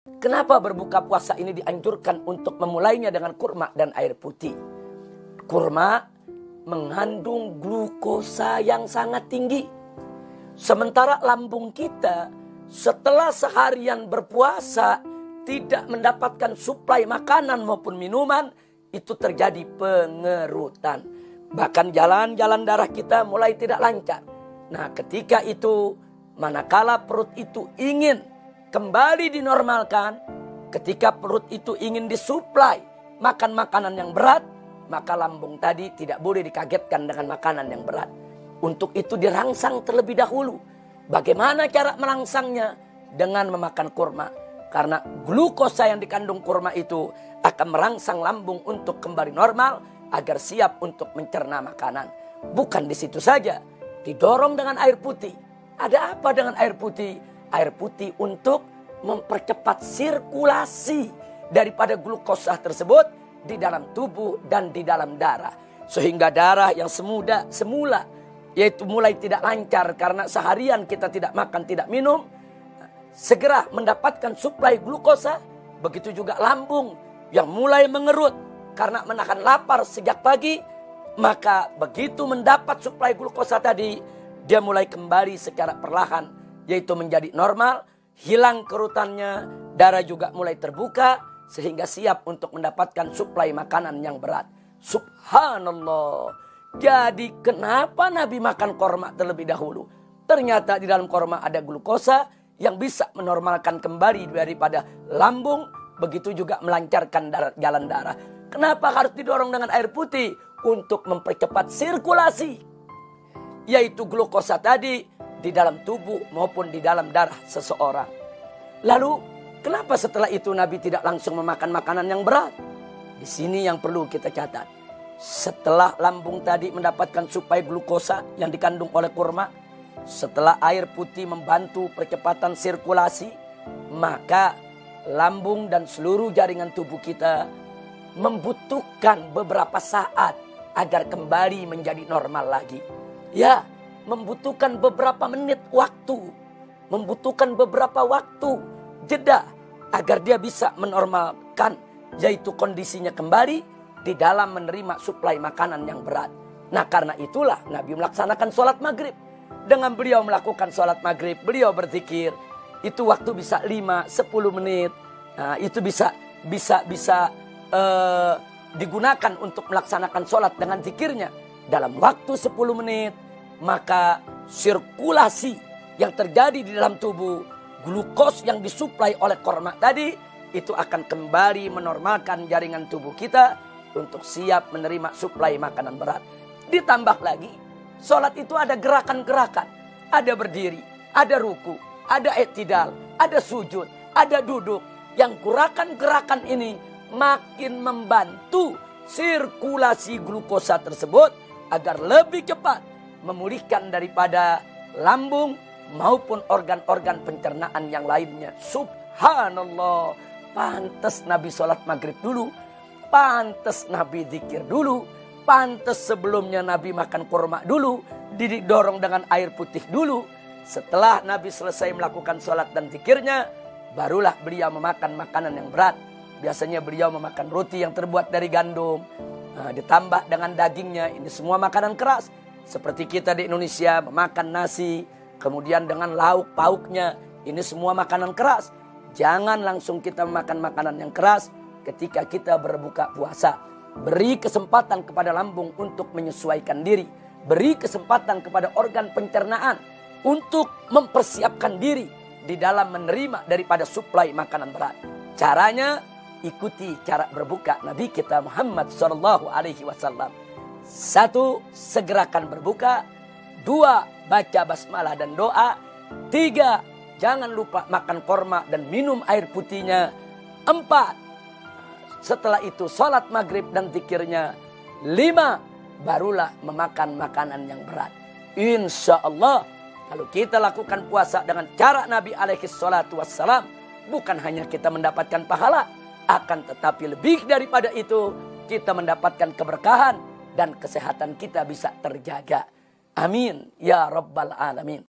Kenapa berbuka puasa ini dianjurkan untuk memulainya dengan kurma dan air putih? Kurma mengandung glukosa yang sangat tinggi. Sementara lambung kita setelah seharian berpuasa tidak mendapatkan suplai makanan maupun minuman, itu terjadi pengerutan. Bahkan jalan-jalan darah kita mulai tidak lancar. Nah, ketika itu manakala perut itu ingin kembali dinormalkan, ketika perut itu ingin disuplai makan makanan yang berat, maka lambung tadi tidak boleh dikagetkan dengan makanan yang berat. Untuk itu dirangsang terlebih dahulu. Bagaimana cara merangsangnya? Dengan memakan kurma. Karena glukosa yang dikandung kurma itu akan merangsang lambung untuk kembali normal agar siap untuk mencerna makanan. Bukan di situ saja, didorong dengan air putih. Ada apa dengan air putih? Air putih untuk mempercepat sirkulasi daripada glukosa tersebut di dalam tubuh dan di dalam darah. Sehingga darah yang semula yaitu mulai tidak lancar karena seharian kita tidak makan, tidak minum, segera mendapatkan suplai glukosa. Begitu juga lambung yang mulai mengerut karena menahan lapar sejak pagi, maka begitu mendapat suplai glukosa tadi, dia mulai kembali secara perlahan, yaitu menjadi normal, hilang kerutannya, darah juga mulai terbuka, sehingga siap untuk mendapatkan suplai makanan yang berat. Subhanallah. Jadi kenapa Nabi makan korma terlebih dahulu? Ternyata di dalam korma ada glukosa yang bisa menormalkan kembali daripada lambung, begitu juga melancarkan jalan darah. Kenapa harus didorong dengan air putih? Untuk mempercepat sirkulasi, yaitu glukosa tadi di dalam tubuh maupun di dalam darah seseorang. Lalu kenapa setelah itu Nabi tidak langsung memakan makanan yang berat? Di sini yang perlu kita catat. Setelah lambung tadi mendapatkan suplai glukosa yang dikandung oleh kurma, setelah air putih membantu percepatan sirkulasi, maka lambung dan seluruh jaringan tubuh kita membutuhkan beberapa saat agar kembali menjadi normal lagi. Ya, membutuhkan beberapa menit waktu, membutuhkan beberapa waktu jeda agar dia bisa menormalkan, yaitu kondisinya kembali di dalam menerima suplai makanan yang berat. Nah, karena itulah Nabi melaksanakan sholat maghrib. Dengan beliau melakukan sholat maghrib, beliau berzikir. Itu waktu bisa 5-10 menit. Nah, itu bisa digunakan untuk melaksanakan sholat dengan zikirnya. Dalam waktu 10 menit, maka sirkulasi yang terjadi di dalam tubuh, glukos yang disuplai oleh korma tadi, itu akan kembali menormalkan jaringan tubuh kita untuk siap menerima suplai makanan berat. Ditambah lagi, sholat itu ada gerakan-gerakan. Ada berdiri, ada ruku, ada i'tidal, ada sujud, ada duduk. Yang gerakan-gerakan ini makin membantu sirkulasi glukosa tersebut agar lebih cepat memulihkan daripada lambung maupun organ-organ pencernaan yang lainnya. Subhanallah. Pantas Nabi sholat maghrib dulu, pantas Nabi zikir dulu, pantas sebelumnya Nabi makan kurma dulu, didorong dengan air putih dulu. Setelah Nabi selesai melakukan sholat dan zikirnya, barulah beliau memakan makanan yang berat. Biasanya beliau memakan roti yang terbuat dari gandum, ditambah dengan dagingnya. Ini semua makanan keras. Seperti kita di Indonesia memakan nasi, kemudian dengan lauk pauknya. Ini semua makanan keras. Jangan langsung kita memakan makanan yang keras ketika kita berbuka puasa. Beri kesempatan kepada lambung untuk menyesuaikan diri. Beri kesempatan kepada organ pencernaan untuk mempersiapkan diri di dalam menerima daripada suplai makanan berat. Caranya, ikuti cara berbuka Nabi kita Muhammad SAW. 1. Segerakan berbuka. 2. Baca basmalah dan doa. 3. Jangan lupa makan korma dan minum air putihnya. 4. Setelah itu sholat maghrib dan zikirnya. 5. Barulah memakan makanan yang berat. Insya Allah, kalau kita lakukan puasa dengan cara Nabi SAW, bukan hanya kita mendapatkan pahala, akan tetapi lebih daripada itu, kita mendapatkan keberkahan dan kesehatan kita bisa terjaga. Amin ya Rabbal Alamin.